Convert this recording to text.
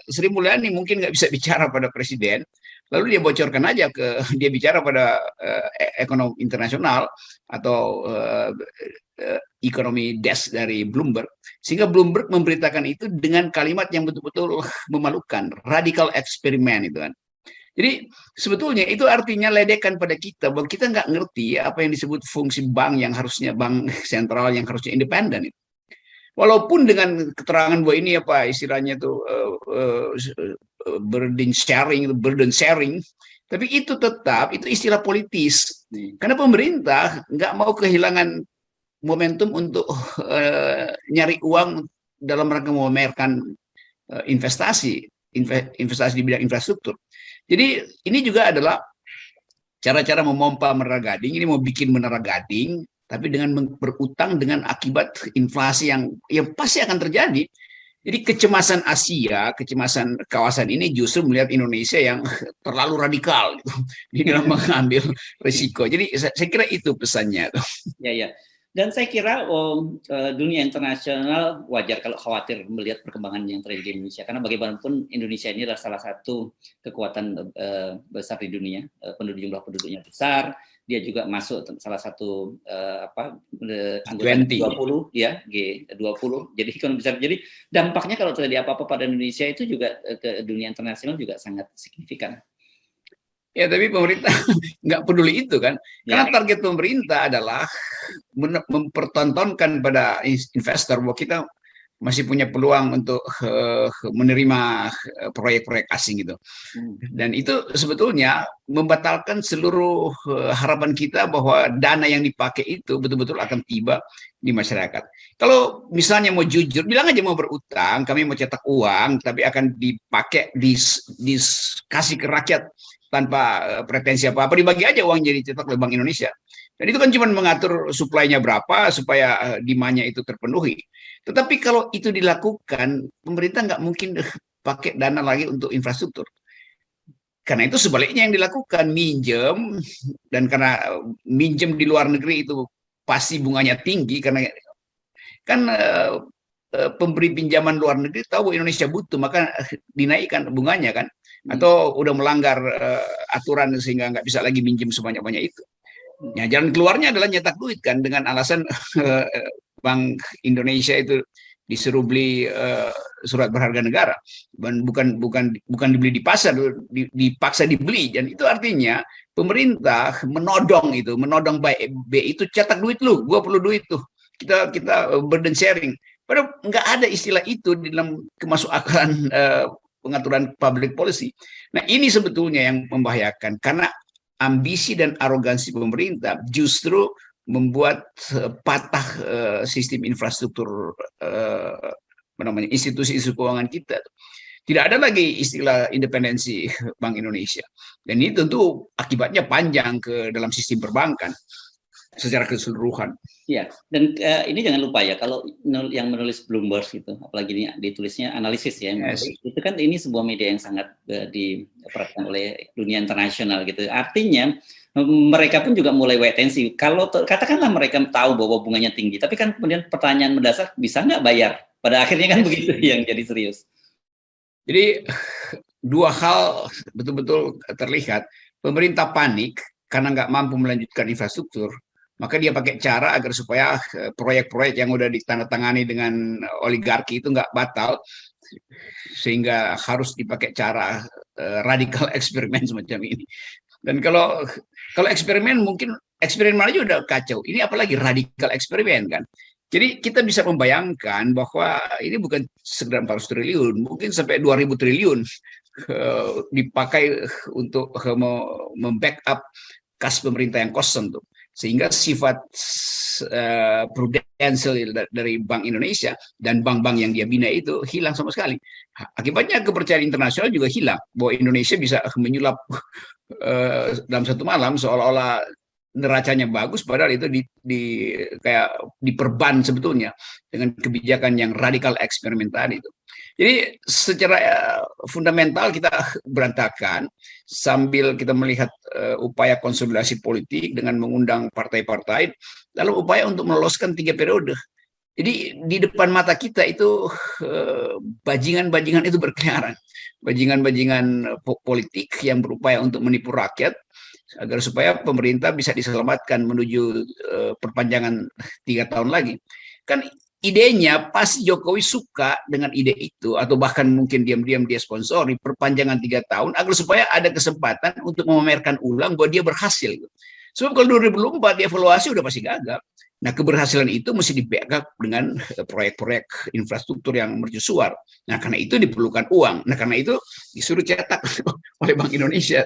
Sri Mulyani mungkin nggak bisa bicara pada presiden, lalu dia bocorkan aja dia bicara pada ekonomi internasional atau ekonomi desk dari Bloomberg, sehingga Bloomberg memberitakan itu dengan kalimat yang betul-betul memalukan, radikal eksperimen itu kan. Jadi sebetulnya itu artinya ledekan pada kita bahwa kita nggak ngerti apa yang disebut fungsi bank yang harusnya bank sentral yang harusnya independen. Walaupun dengan keterangan bahwa ini apa istilahnya itu burden sharing, tapi itu tetap itu istilah politis. Karena pemerintah nggak mau kehilangan momentum untuk nyari uang dalam rangka memamerkan investasi di bidang infrastruktur. Jadi ini juga adalah cara-cara memompa Menara Gading. Ini mau bikin Menara Gading, tapi dengan berutang dengan akibat inflasi yang pasti akan terjadi. Jadi kecemasan Asia, kecemasan kawasan ini justru melihat Indonesia yang terlalu radikal gitu, di dalam mengambil risiko. Jadi saya kira itu pesannya. Ya, ya. Dan saya kira dunia internasional wajar kalau khawatir melihat perkembangan yang terjadi di Indonesia. Karena bagaimanapun Indonesia ini adalah salah satu kekuatan besar di dunia. Jumlah penduduknya besar. Dia juga masuk salah satu anggota G20 ya, G20. Jadi ekonomi besar. Jadi dampaknya kalau terjadi apa-apa pada Indonesia itu juga ke dunia internasional juga sangat signifikan. Ya, tapi pemerintah nggak peduli itu kan. Karena target pemerintah adalah mempertontonkan pada investor bahwa kita masih punya peluang untuk menerima proyek-proyek asing gitu. Dan itu sebetulnya membatalkan seluruh harapan kita bahwa dana yang dipakai itu betul-betul akan tiba di masyarakat. Kalau misalnya mau jujur, bilang aja mau berutang, kami mau cetak uang, tapi akan dipakai, dikasih ke rakyat tanpa pretensi apa-apa, dibagi aja uang jadi cetak oleh Bank Indonesia. Dan itu kan cuma mengatur suplainya berapa supaya demand-nya itu terpenuhi. Tetapi kalau itu dilakukan, pemerintah nggak mungkin pakai dana lagi untuk infrastruktur. Karena itu sebaliknya yang dilakukan, minjem, dan karena minjem di luar negeri itu pasti bunganya tinggi, karena kan pemberi pinjaman luar negeri tahu Indonesia butuh, maka dinaikkan bunganya kan. Atau udah melanggar aturan sehingga nggak bisa lagi minjem sebanyak-banyak itu. Ya, jalan keluarnya adalah nyetak duit kan, dengan alasan Bank Indonesia itu disuruh beli surat berharga negara, bukan dibeli di pasar, dipaksa dibeli. Dan itu artinya pemerintah menodong BI itu, cetak duit lu, gua perlu duit tuh, kita burden sharing. Padahal nggak ada istilah itu di dalam kemasukakalan pengaturan public policy. Nah, ini sebetulnya yang membahayakan, karena ambisi dan arogansi pemerintah justru membuat patah sistem infrastruktur institusi keuangan kita. Tidak ada lagi istilah independensi Bank Indonesia. Dan ini tentu akibatnya panjang ke dalam sistem perbankan secara keseluruhan. Ya, dan ini jangan lupa ya, kalau yang menulis Bloomberg itu, apalagi ini ditulisnya analisis ya, itu kan ini sebuah media yang sangat diperhatikan oleh dunia internasional gitu. Artinya mereka pun juga mulai wait and see. Kalau katakanlah mereka tahu bahwa bunganya tinggi, tapi kan kemudian pertanyaan mendasar, bisa nggak bayar? Pada akhirnya kan begitu yang jadi serius. Jadi dua hal betul-betul terlihat. Pemerintah panik karena nggak mampu melanjutkan infrastruktur, maka dia pakai cara agar supaya proyek-proyek yang udah ditandatangani dengan oligarki itu nggak batal, sehingga harus dipakai cara radikal eksperimen semacam ini. Dan kalau eksperimen, mungkin eksperimen aja udah kacau, ini apalagi radikal eksperimen kan. Jadi kita bisa membayangkan bahwa ini bukan sekedar 400 triliun, mungkin sampai 2000 triliun dipakai untuk membackup kas pemerintah yang kosong tuh. Sehingga sifat prudensial dari Bank Indonesia dan bank-bank yang dia bina itu hilang sama sekali. Akibatnya kepercayaan internasional juga hilang, bahwa Indonesia bisa menyulap dalam satu malam seolah-olah neracanya bagus, padahal itu kayak diperban sebetulnya dengan kebijakan yang radikal eksperimen tadi itu. Jadi secara fundamental kita berantakan, sambil kita melihat upaya konsolidasi politik dengan mengundang partai-partai, lalu upaya untuk meloloskan 3 periode. Jadi di depan mata kita itu bajingan-bajingan itu berkeliaran, bajingan-bajingan politik yang berupaya untuk menipu rakyat agar supaya pemerintah bisa diselamatkan menuju perpanjangan 3 tahun lagi. Kan idenya pasti Jokowi suka dengan ide itu, atau bahkan mungkin diam-diam dia sponsori perpanjangan 3 tahun agar supaya ada kesempatan untuk memamerkan ulang bahwa dia berhasil. Sebab kalau 2024 dievaluasi udah pasti gagal. Nah, keberhasilan itu mesti di-backup dengan proyek-proyek infrastruktur yang mercusuar. Nah, karena itu diperlukan uang. Nah, karena itu disuruh cetak oleh Bank Indonesia.